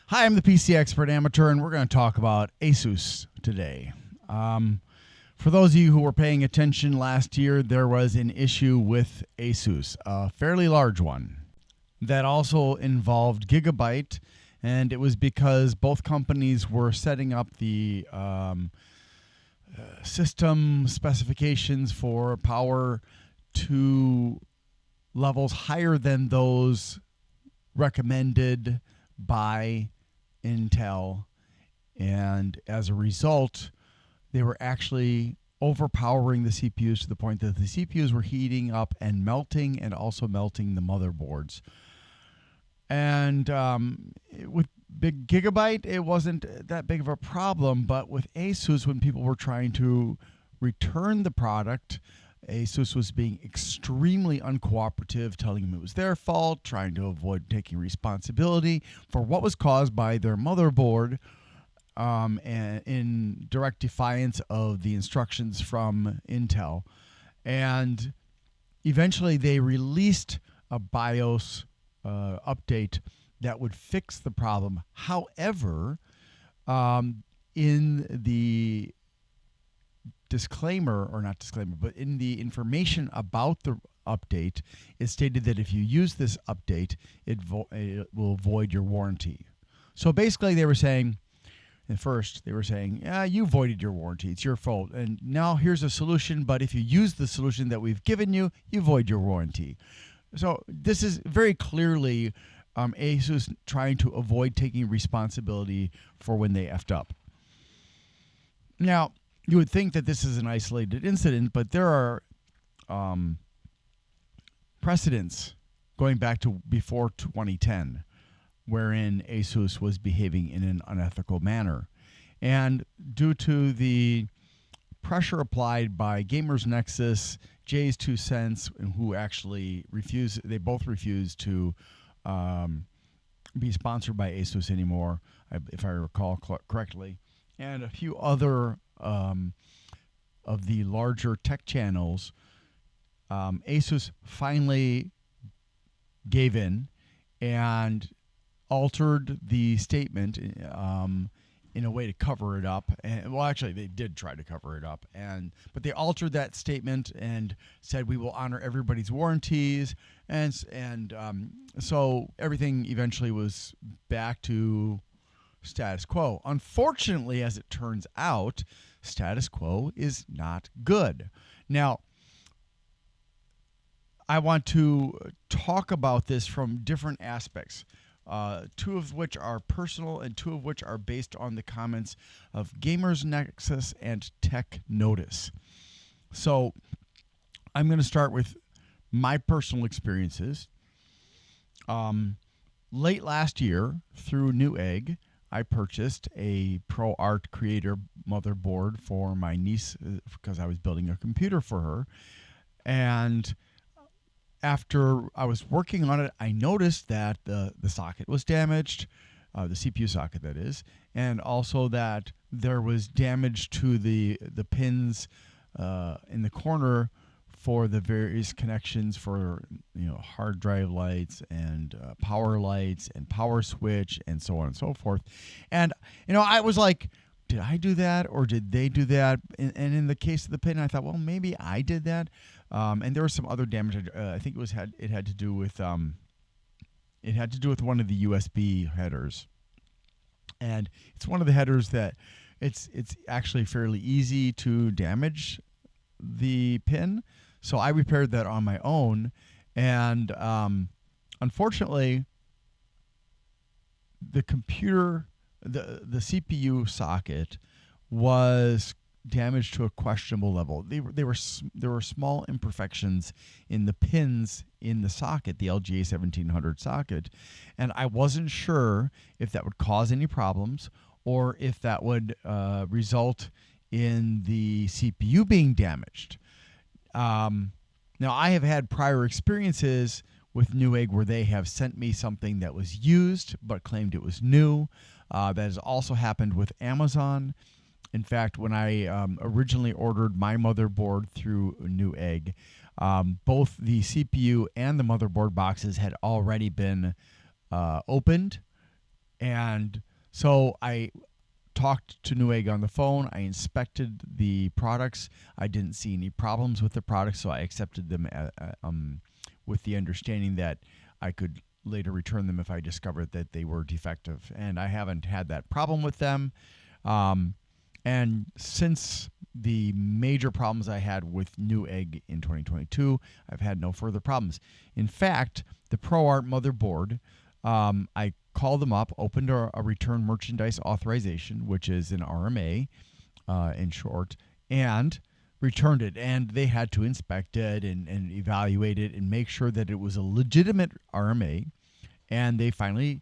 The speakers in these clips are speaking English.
Hi, I'm the PC Expert Amateur, and we're going to talk about Asus today. For those of you who were paying attention last year, there was an issue with Asus, a fairly large one, that also involved Gigabyte, and it was because both companies were setting up the system specifications for power to levels higher than those recommended by Intel, and as a result, they were actually overpowering the CPUs to the point that the CPUs were heating up and also melting the motherboards. And with big Gigabyte, it wasn't that big of a problem, but with Asus, when people were trying to return the product, Asus was being extremely uncooperative, telling them it was their fault, trying to avoid taking responsibility for what was caused by their motherboard, and in direct defiance of the instructions from Intel. And eventually they released a BIOS update that would fix the problem. However, in the disclaimer, or not disclaimer, but in the information about the update, it stated that if you use this update, it will void your warranty. So basically they were saying, at first they were saying, yeah, you voided your warranty, it's your fault, and now here's a solution, but if you use the solution that we've given you, you void your warranty. So this is very clearly Asus trying to avoid taking responsibility for when they effed up. Now, you would think that this is an isolated incident, but there are precedents going back to before 2010 wherein Asus was behaving in an unethical manner. And due to the pressure applied by Gamers Nexus, Jay's 2 cents, who actually they both refused to be sponsored by Asus anymore, if I recall correctly, and a few other of the larger tech channels, Asus finally gave in and altered the statement in a way to cover it up. And, well, actually, they did try to cover it up, but they altered that statement and said we will honor everybody's warranties, and so everything eventually was back to status quo. Unfortunately, as it turns out, status quo is not good. Now, I want to talk about this from different aspects, two of which are personal and two of which are based on the comments of Gamers Nexus and Tech Notice. So I'm going to start with my personal experiences. Late last year, through Newegg, I purchased a ProArt Creator motherboard for my niece because I was building a computer for her. And after I was working on it, I noticed that the socket was damaged, the CPU socket, that is, and also that there was damage to the pins in the corner for the various connections for hard drive lights and power lights and power switch and so on and so forth. And I was like, did I do that or did they do that? And in the case of the pin, I thought, well, maybe I did that. And there was some other damage. I think it had to do with one of the USB headers. And it's one of the headers that it's actually fairly easy to damage the pin. So I repaired that on my own, and unfortunately, the CPU socket was damaged to a questionable level. There were small imperfections in the pins in the socket, the LGA 1700 socket, and I wasn't sure if that would cause any problems or if that would result in the CPU being damaged. Now, I have had prior experiences with Newegg where they have sent me something that was used but claimed it was new. That has also happened with Amazon. In fact, when I originally ordered my motherboard through Newegg, both the CPU and the motherboard boxes had already been opened And so I talked to Newegg on the phone. I inspected the products. I didn't see any problems with the products, so I accepted them with the understanding that I could later return them if I discovered that they were defective. And I haven't had that problem with them. And since the major problems I had with Newegg in 2022, I've had no further problems. In fact, the ProArt motherboard, I called them up, opened a return merchandise authorization, which is an RMA in short, and returned it. And they had to inspect it and evaluate it and make sure that it was a legitimate RMA. And they finally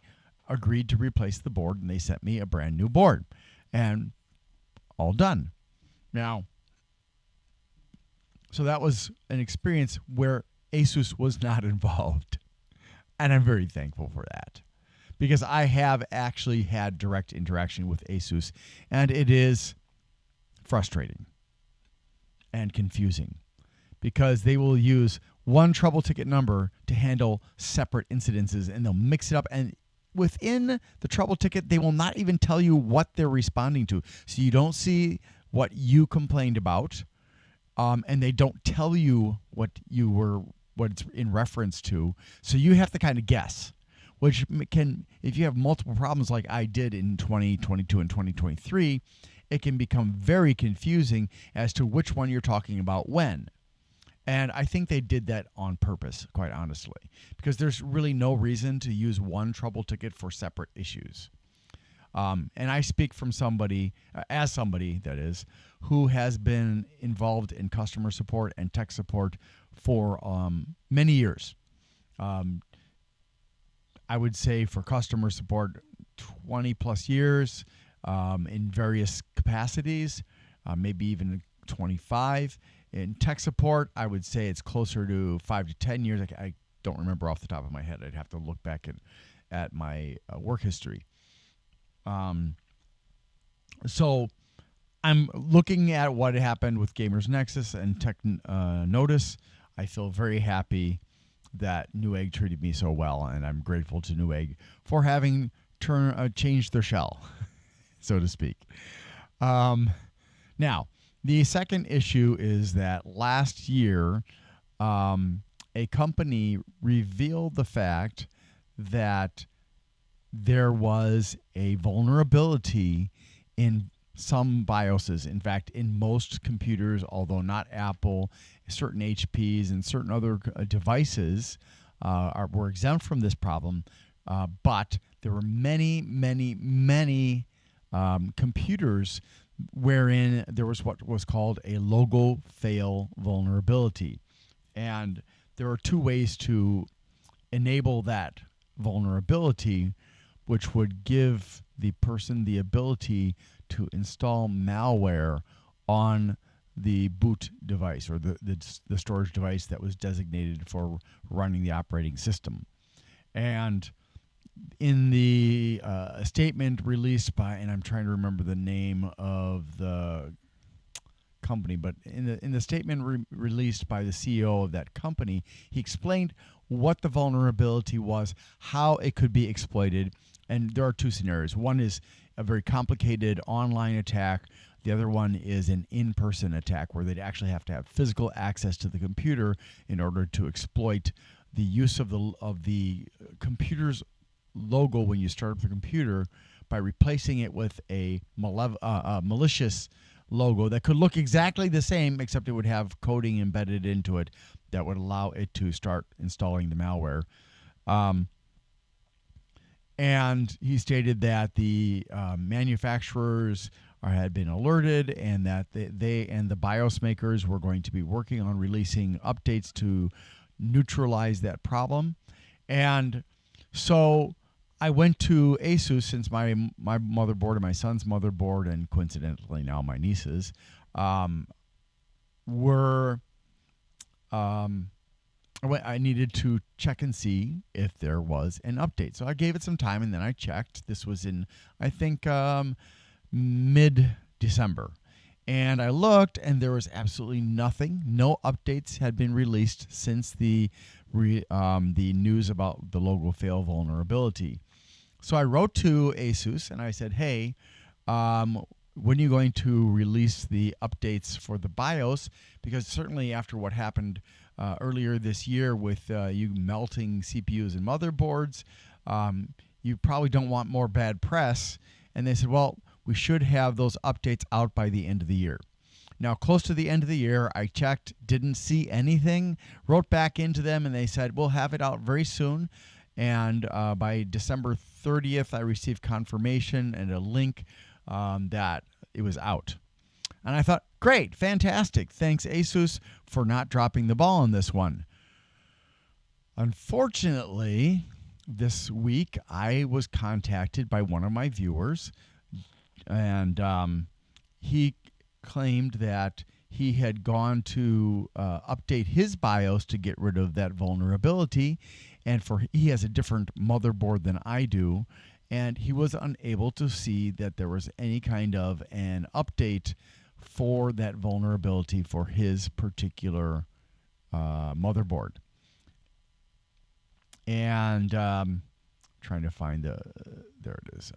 agreed to replace the board, and they sent me a brand new board. And all done. Now, so that was an experience where Asus was not involved. And I'm very thankful for that, because I have actually had direct interaction with Asus, and it is frustrating and confusing because they will use one trouble ticket number to handle separate incidences, and they'll mix it up, and within the trouble ticket, they will not even tell you what they're responding to. So you don't see what you complained about, and they don't tell you what it's in reference to. So you have to kind of guess, which can, if you have multiple problems like I did in 2022 and 2023, it can become very confusing as to which one you're talking about when. And I think they did that on purpose, quite honestly, because there's really no reason to use one trouble ticket for separate issues. And I speak from somebody, as somebody, that is, who has been involved in customer support and tech support for many years. I would say for customer support, 20 plus years in various capacities, maybe even 25. In tech support, I would say it's closer to 5 to 10 years. I don't remember off the top of my head. I'd have to look back at my work history. So I'm looking at what happened with Gamers Nexus and Tech Notice. I feel very happy that Newegg treated me so well, and I'm grateful to Newegg for having changed their shell, so to speak. Now, the second issue is that last year, a company revealed the fact that there was a vulnerability in some BIOSes. In fact, in most computers, although not Apple, certain HPs and certain other devices were exempt from this problem. But there were many computers wherein there was what was called a logo fail vulnerability. And there are two ways to enable that vulnerability, which would give the person the ability to install malware on the boot device or the storage device that was designated for running the operating system. And in the statement released by, and I'm trying to remember the name of the company, but in the statement released by the CEO of that company, he explained what the vulnerability was, how it could be exploited, and there are two scenarios. One is a very complicated online attack. The other one is an in-person attack where they'd actually have to have physical access to the computer in order to exploit the use of the computer's logo when you start up the computer by replacing it with a malicious logo that could look exactly the same, except it would have coding embedded into it that would allow it to start installing the malware. And he stated that the manufacturers had been alerted, and that they and the BIOS makers were going to be working on releasing updates to neutralize that problem. And so I went to Asus, since my motherboard and my son's motherboard, and coincidentally now my niece's, I needed to check and see if there was an update. So I gave it some time, and then I checked. This was in, I think, mid-December. And I looked, and there was absolutely nothing. No updates had been released since the news about the logo fail vulnerability. So I wrote to Asus and I said, hey, when are you going to release the updates for the BIOS? Because certainly after what happened earlier this year with you melting CPUs and motherboards, you probably don't want more bad press. And they said, well, we should have those updates out by the end of the year. Now, close to the end of the year, I checked, didn't see anything, wrote back into them, and they said, we'll have it out very soon. And by December 30th, I received confirmation and a link that it was out. And I thought, great, fantastic. Thanks, Asus, for not dropping the ball on this one. Unfortunately, this week, I was contacted by one of my viewers, and he claimed that he had gone to update his BIOS to get rid of that vulnerability, and he has a different motherboard than I do, and he was unable to see that there was any kind of an update for that vulnerability for his particular motherboard. And trying to find there it is.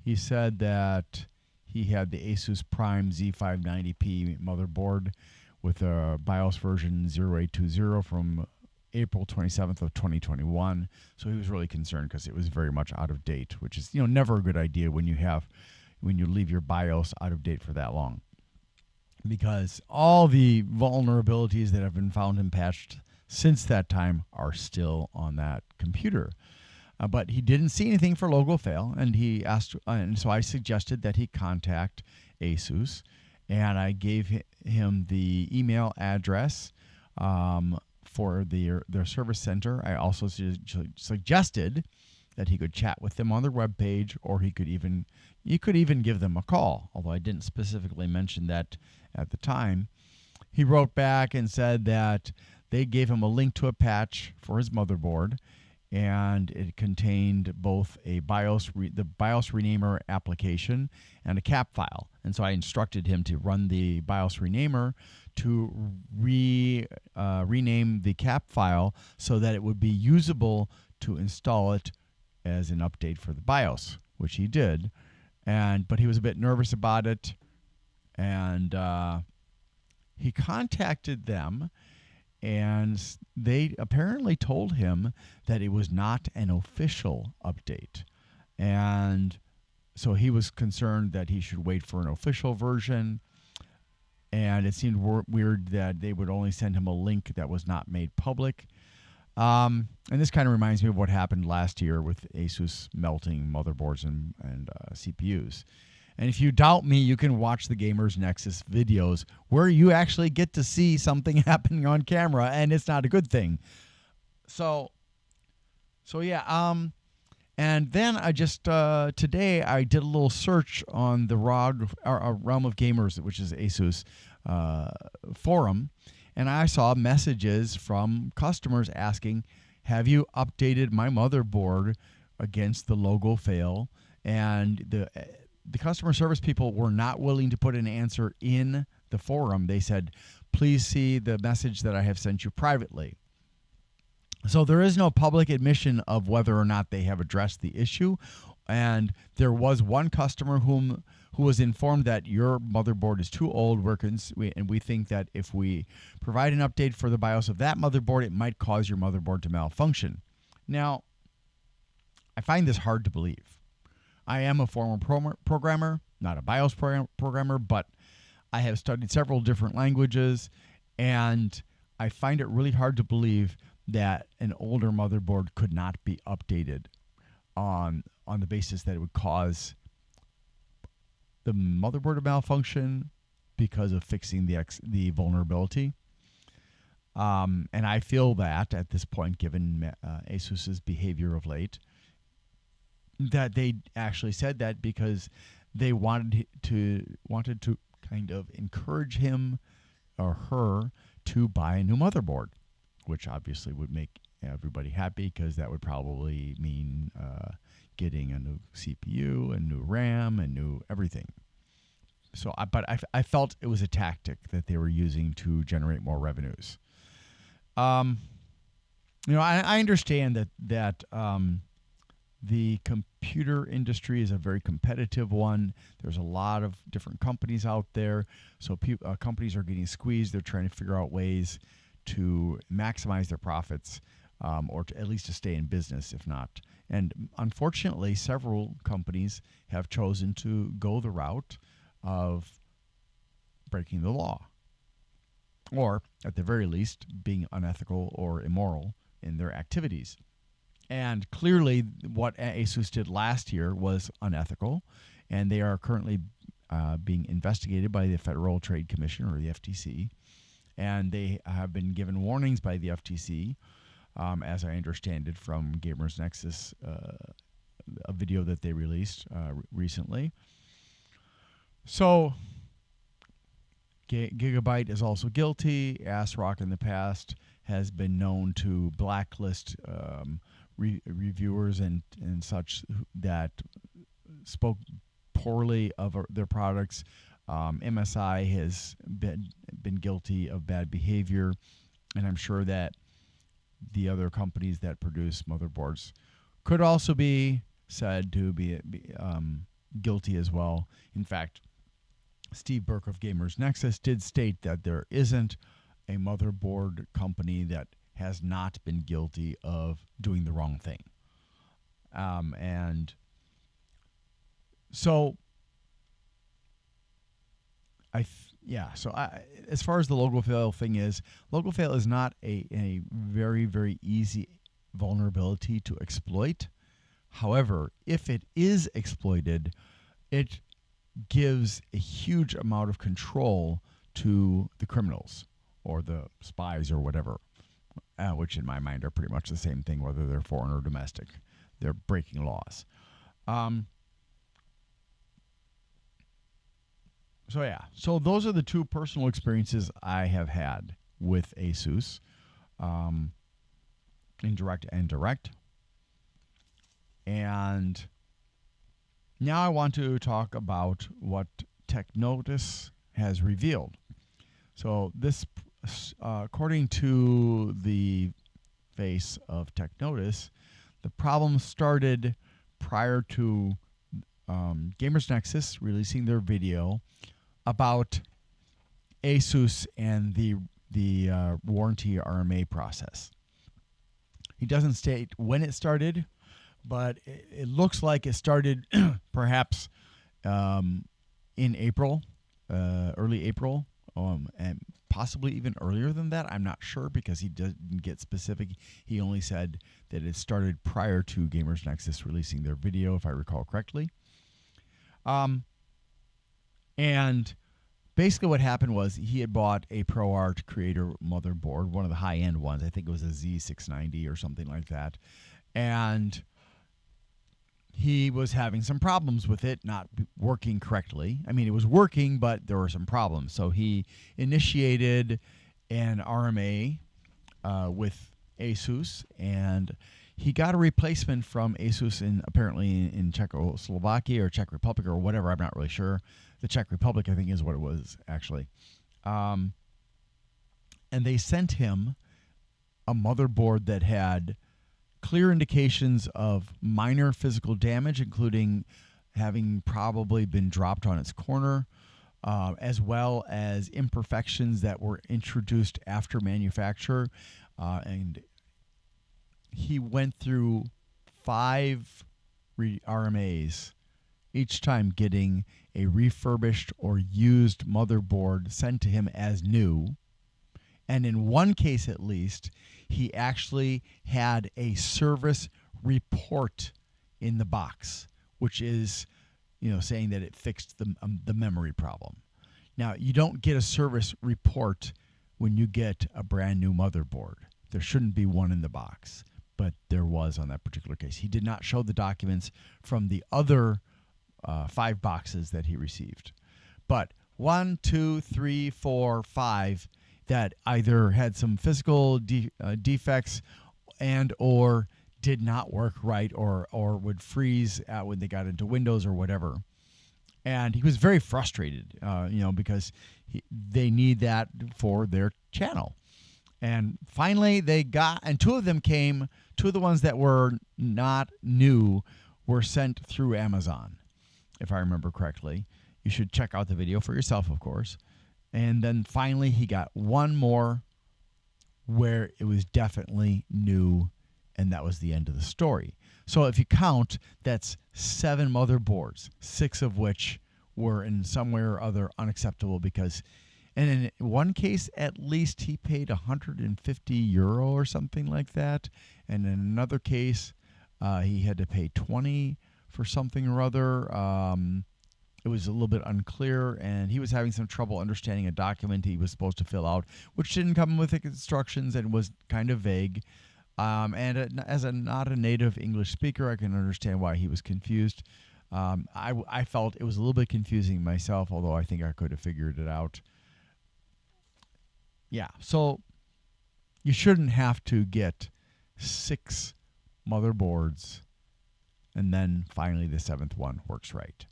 He said that he had the Asus Prime Z590P motherboard with a BIOS version 0820 from April 27th of 2021. So he was really concerned because it was very much out of date, which is never a good idea when you leave your BIOS out of date for that long, because all the vulnerabilities that have been found and patched since that time are still on that computer. But he didn't see anything for logo fail, and he asked, and so I suggested that he contact Asus, and I gave him the email address for their service center. I also suggested that he could chat with them on their webpage, or you could even give them a call, although I didn't specifically mention that at the time. He wrote back and said that they gave him a link to a patch for his motherboard, and it contained both the BIOS renamer application and a cap file. And so I instructed him to run the BIOS renamer to rename the cap file so that it would be usable to install it as an update for the BIOS, which he did. But he was a bit nervous about it, and he contacted them, and they apparently told him that it was not an official update. And so he was concerned that he should wait for an official version. And it seemed weird that they would only send him a link that was not made public. And this kind of reminds me of what happened last year with Asus melting motherboards and CPUs. And if you doubt me, you can watch the Gamers Nexus videos where you actually get to see something happening on camera, and it's not a good thing. So yeah. And then I just today I did a little search on the Realm of Gamers, which is Asus forum, and I saw messages from customers asking, "Have you updated my motherboard against the logo fail?" And the customer service people were not willing to put an answer in the forum. They said, please see the message that I have sent you privately. So there is no public admission of whether or not they have addressed the issue. And there was one customer who was informed that your motherboard is too old, and we think that if we provide an update for the BIOS of that motherboard, it might cause your motherboard to malfunction. Now, I find this hard to believe. I am a former programmer, not a BIOS programmer, but I have studied several different languages, and I find it really hard to believe that an older motherboard could not be updated on the basis that it would cause the motherboard to malfunction because of fixing the vulnerability. And I feel that at this point, given Asus's behavior of late, that they actually said that because they wanted to kind of encourage him or her to buy a new motherboard, which obviously would make everybody happy because that would probably mean getting a new CPU, a new RAM, a new everything. So, I felt it was a tactic that they were using to generate more revenues. I understand that The computer industry is a very competitive one. There's a lot of different companies out there. So companies are getting squeezed. They're trying to figure out ways to maximize their profits, or at least to stay in business, if not. And unfortunately, several companies have chosen to go the route of breaking the law, or at the very least, being unethical or immoral in their activities. And clearly, what Asus did last year was unethical, and they are currently being investigated by the Federal Trade Commission, or the FTC. And they have been given warnings by the FTC, as I understand it from Gamers Nexus, a video that they released recently. So, Gigabyte is also guilty. ASRock in the past has been known to blacklist reviewers and such that spoke poorly of their products. MSI has been guilty of bad behavior, and I'm sure that the other companies that produce motherboards could also be said to be guilty as well. In fact, Steve Burke of Gamers Nexus did state that there isn't a motherboard company that has not been guilty of doing the wrong thing. And so as far as the logo fail thing is, logo fail is not a very, very easy vulnerability to exploit. However, if it is exploited, it gives a huge amount of control to the criminals or the spies or whatever, which in my mind are pretty much the same thing, whether they're foreign or domestic. They're breaking laws. So those are the two personal experiences I have had with Asus, indirect and direct. And now I want to talk about what TechNotice has revealed. So this, according to the face of TechNotice, the problem started prior to Gamers Nexus releasing their video about Asus and the warranty RMA process. He doesn't state when it started, but it looks like it started perhaps in April, early April, and possibly even earlier than that. I'm not sure because he didn't get specific. He only said that it started prior to Gamers Nexus releasing their video, if I recall correctly. And basically what happened was he had bought a ProArt Creator motherboard, one of the high-end ones. I think it was a Z690 or something like that. And he was having some problems with it not working correctly. I mean, it was working, but there were some problems. So he initiated an RMA with Asus, and he got a replacement from Asus apparently in Czechoslovakia or Czech Republic or whatever. I'm not really sure. The Czech Republic, I think, is what it was, actually. And they sent him a motherboard that had clear indications of minor physical damage, including having probably been dropped on its corner, as well as imperfections that were introduced after manufacture. And he went through 5 RMAs, each time getting a refurbished or used motherboard sent to him as new. And in one case at least, he actually had a service report in the box, which is, saying that it fixed the memory problem. Now, you don't get a service report when you get a brand new motherboard. There shouldn't be one in the box, but there was on that particular case. He did not show the documents from the other 5 boxes that he received. But 1, 2, 3, 4, 5 that either had some physical defects and or did not work right or would freeze when they got into Windows or whatever. And he was very frustrated, because they need that for their channel. And finally, they got, and two of them came, two of the ones that were not new were sent through Amazon, if I remember correctly. You should check out the video for yourself, of course. And then finally, he got one more where it was definitely new, and that was the end of the story. So if you count, that's 7 motherboards, 6 of which were in some way or other unacceptable because, and in one case at least he paid €150 or something like that, and in another case he had to pay 20 for something or other. It was a little bit unclear, and he was having some trouble understanding a document he was supposed to fill out, which didn't come with instructions and was kind of vague. As not a native English speaker, I can understand why he was confused. I felt it was a little bit confusing myself, although I think I could have figured it out. Yeah, so you shouldn't have to get 6 motherboards and then finally the 7th one works right.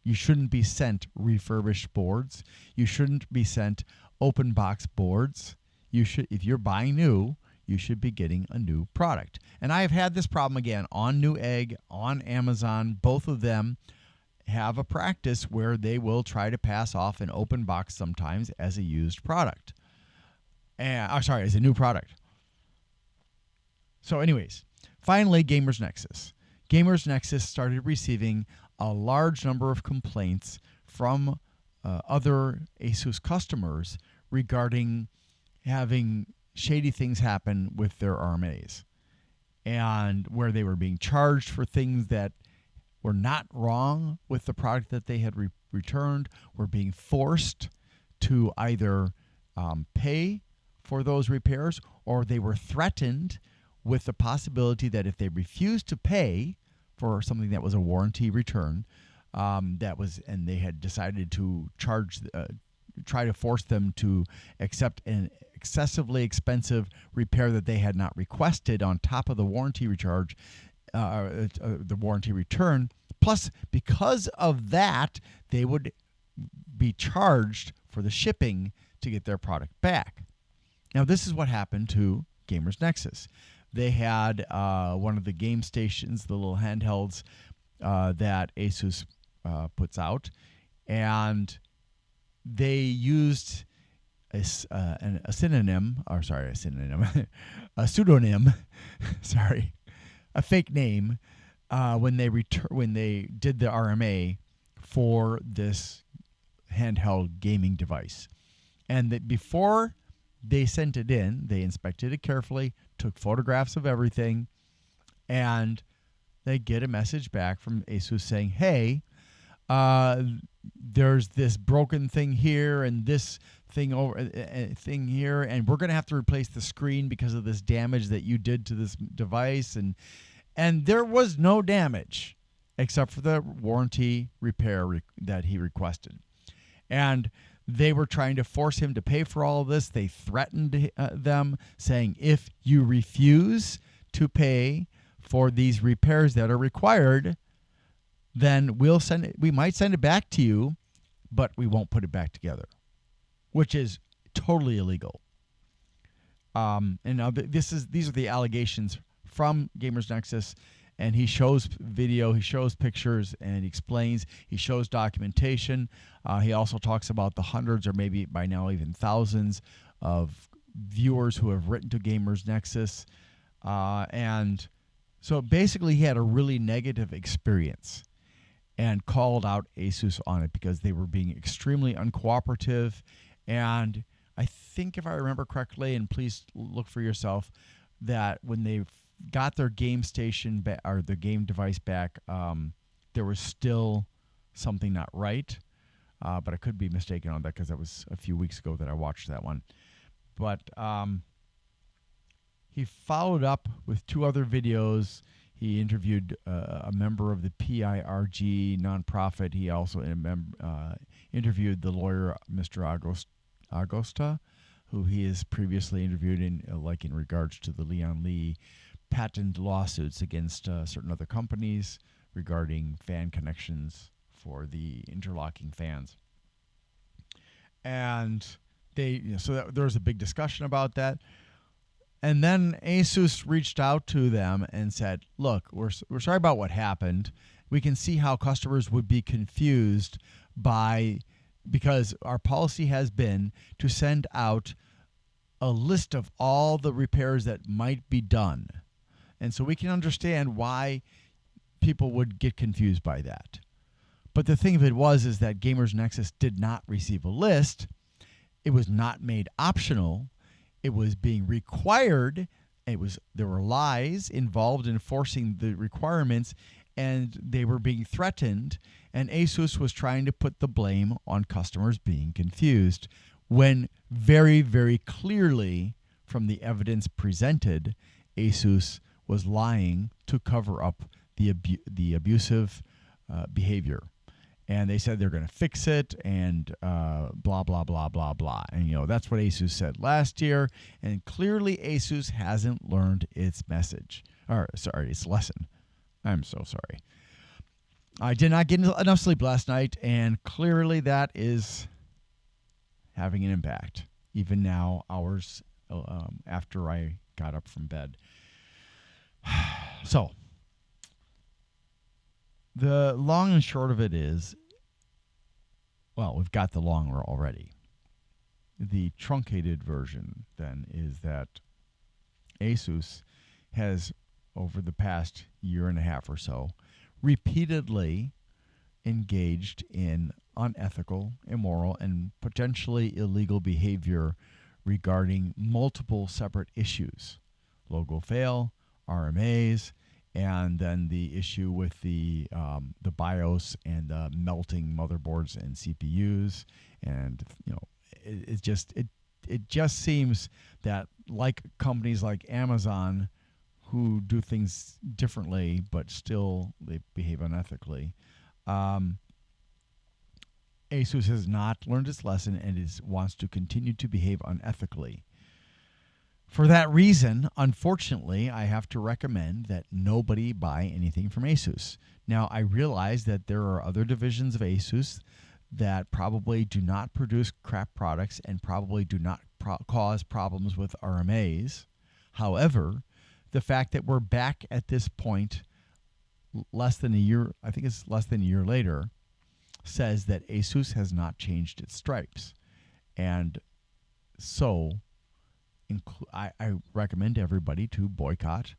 You shouldn't be sent refurbished boards. You shouldn't be sent open box boards. You should, if you're buying new, you should be getting a new product. And I have had this problem again on Newegg, on Amazon. Both of them have a practice where they will try to pass off an open box sometimes as a used product. As a new product. So anyways, finally, Gamers Nexus. Gamers Nexus started receiving a large number of complaints from other Asus customers regarding having shady things happen with their RMAs, and where they were being charged for things that were not wrong with the product that they had returned, were being forced to either pay for those repairs, or they were threatened with the possibility that if they refused to pay for something that was a warranty return, and they had decided to try to force them to accept an excessively expensive repair that they had not requested on top of the warranty recharge, the warranty return. Plus, because of that, they would be charged for the shipping to get their product back. Now, this is what happened to Gamers Nexus. They had one of the game stations, the little handhelds that Asus puts out, and they used a pseudonym, a fake name when they did the RMA for this handheld gaming device, and that before they sent it in, they inspected it carefully, took photographs of everything, and they get a message back from Asus saying, hey, there's this broken thing here and this thing here, and we're going to have to replace the screen because of this damage that you did to this device. And there was no damage except for the warranty repair that he requested. And they were trying to force him to pay for all of this. They threatened them, saying, if you refuse to pay for these repairs that are required, then we might send it back to you, but we won't put it back together, which is totally illegal. And now these are the allegations from Gamers Nexus, and he shows video, he shows pictures, and he explains, he shows documentation. He also talks about the hundreds or maybe by now even thousands of viewers who have written to Gamers Nexus. And so basically he had a really negative experience and called out Asus on it because they were being extremely uncooperative. And I think if I remember correctly, and please look for yourself, that when they got their game station or their game device back, there was still something not right. But I could be mistaken on that because that was a few weeks ago that I watched that one. But he followed up with 2 other videos. He interviewed a member of the PIRG nonprofit. He also interviewed the lawyer, Mr. Agosta, who he has previously interviewed in regards to the Leon Lee patent lawsuits against certain other companies regarding fan connections for the interlocking fans. And there was a big discussion about that. And then Asus reached out to them and said, look, we're sorry about what happened. We can see how customers would be confused because our policy has been to send out a list of all the repairs that might be done. And so we can understand why people would get confused by that. But the thing of it is that Gamers Nexus did not receive a list. It was not made optional. It was being required. There were lies involved in enforcing the requirements, and they were being threatened. And Asus was trying to put the blame on customers being confused, when very, very clearly, from the evidence presented, Asus was lying to cover up the abusive behavior. And they said they're going to fix it and blah, blah, blah, blah, blah. And, that's what Asus said last year. And clearly Asus hasn't learned its its lesson. I'm so sorry. I did not get enough sleep last night, and clearly that is having an impact, even now, hours after I got up from bed. So, the long and short of it is, we've got the long already. The truncated version, then, is that Asus has, over the past year and a half or so, repeatedly engaged in unethical, immoral, and potentially illegal behavior regarding multiple separate issues. Logo fail, RMAs, and then the issue with the BIOS and the melting motherboards and CPUs, and it just seems that, like companies like Amazon, who do things differently but still they behave unethically, Asus has not learned its lesson and wants to continue to behave unethically. For that reason, unfortunately, I have to recommend that nobody buy anything from Asus. Now, I realize that there are other divisions of Asus that probably do not produce crap products and probably do not cause problems with RMAs. However, the fact that we're back at this point less than a year, I think it's less than a year later, says that Asus has not changed its stripes. And so I recommend everybody to boycott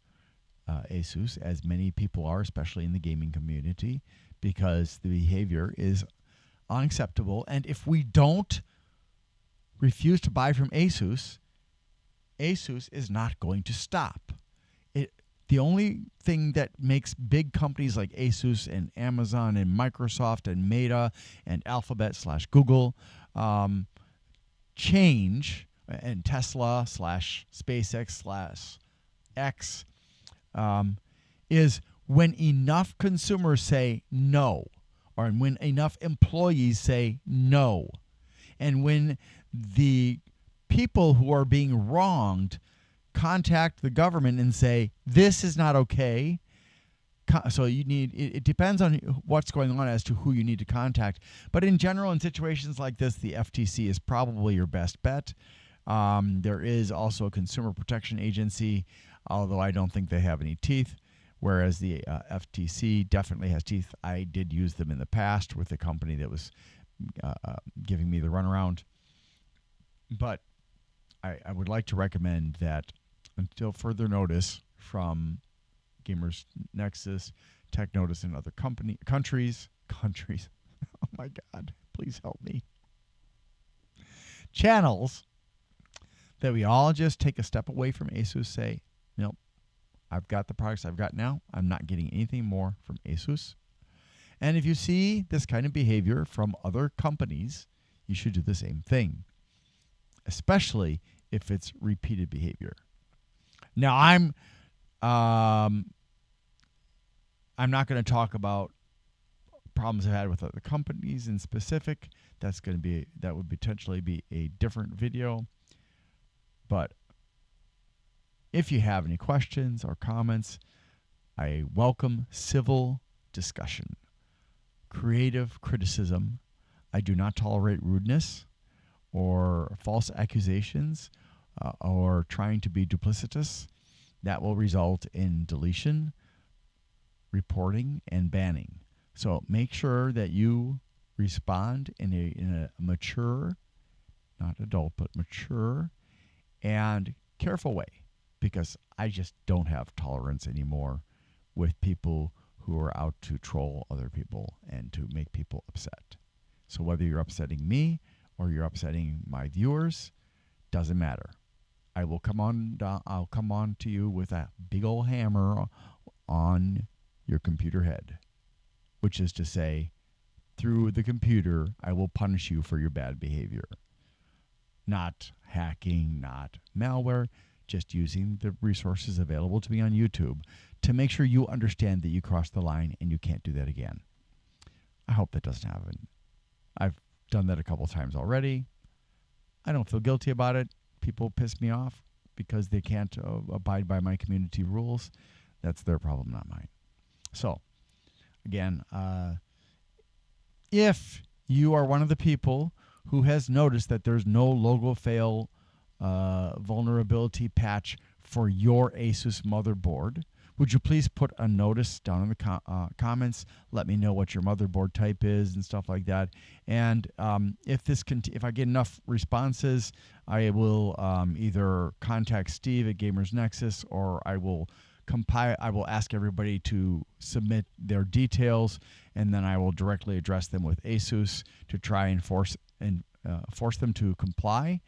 Asus, as many people are, especially in the gaming community, because the behavior is unacceptable. And if we don't refuse to buy from Asus, Asus is not going to stop. The only thing that makes big companies like Asus and Amazon and Microsoft and Meta and Alphabet/Google change, and Tesla / SpaceX / X, is when enough consumers say no, or when enough employees say no, and when the people who are being wronged contact the government and say, this is not okay. So it depends on what's going on as to who you need to contact. But in general, in situations like this, the FTC is probably your best bet. There is also a Consumer Protection Agency, although I don't think they have any teeth, whereas the FTC definitely has teeth. I did use them in the past with a company that was giving me the runaround. But I would like to recommend that until further notice from Gamers Nexus, Tech Notice, and other countries. Oh my God, please help me. Channels, that we all just take a step away from Asus, say, nope, I've got the products I've got now. I'm not getting anything more from Asus. And if you see this kind of behavior from other companies, you should do the same thing, especially if it's repeated behavior. Now, I'm not going to talk about problems I've had with other companies in specific. That would potentially be a different video. But if you have any questions or comments, I welcome civil discussion, creative criticism. I do not tolerate rudeness or false accusations or trying to be duplicitous, that will result in deletion, reporting, and banning. So make sure that you respond in a mature, not adult, but mature and careful way, because I just don't have tolerance anymore with people who are out to troll other people and to make people upset. So whether you're upsetting me or you're upsetting my viewers, doesn't matter. I'll come on to you with a big old hammer on your computer head, which is to say, through the computer, I will punish you for your bad behavior. Not hacking, not malware, just using the resources available to me on YouTube to make sure you understand that you crossed the line and you can't do that again. I hope that doesn't happen. I've done that a couple times already. I don't feel guilty about it. People piss me off because they can't abide by my community rules. That's their problem, not mine. So, again, if you are one of the people who has noticed that there's no logo fail vulnerability patch for your Asus motherboard, would you please put a notice down in the comments? Let me know what your motherboard type is and stuff like that. And if I get enough responses, I will either contact Steve at Gamers Nexus, or I will ask everybody to submit their details, and then I will directly address them with Asus to try and force them to comply.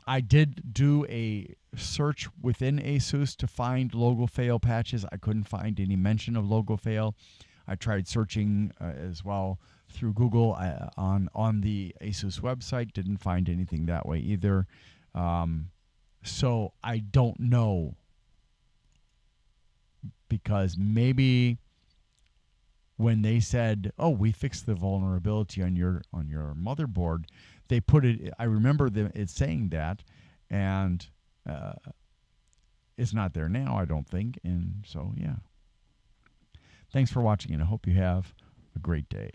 I did do a search within Asus to find logo fail patches. I couldn't find any mention of logo fail. I tried searching as well through Google on the Asus website. Didn't find anything that way either. So I don't know, because maybe when they said, "Oh, we fixed the vulnerability on your motherboard," they put it. I remember it saying that, and it's not there now, I don't think. And so, yeah. Thanks for watching, and I hope you have a great day.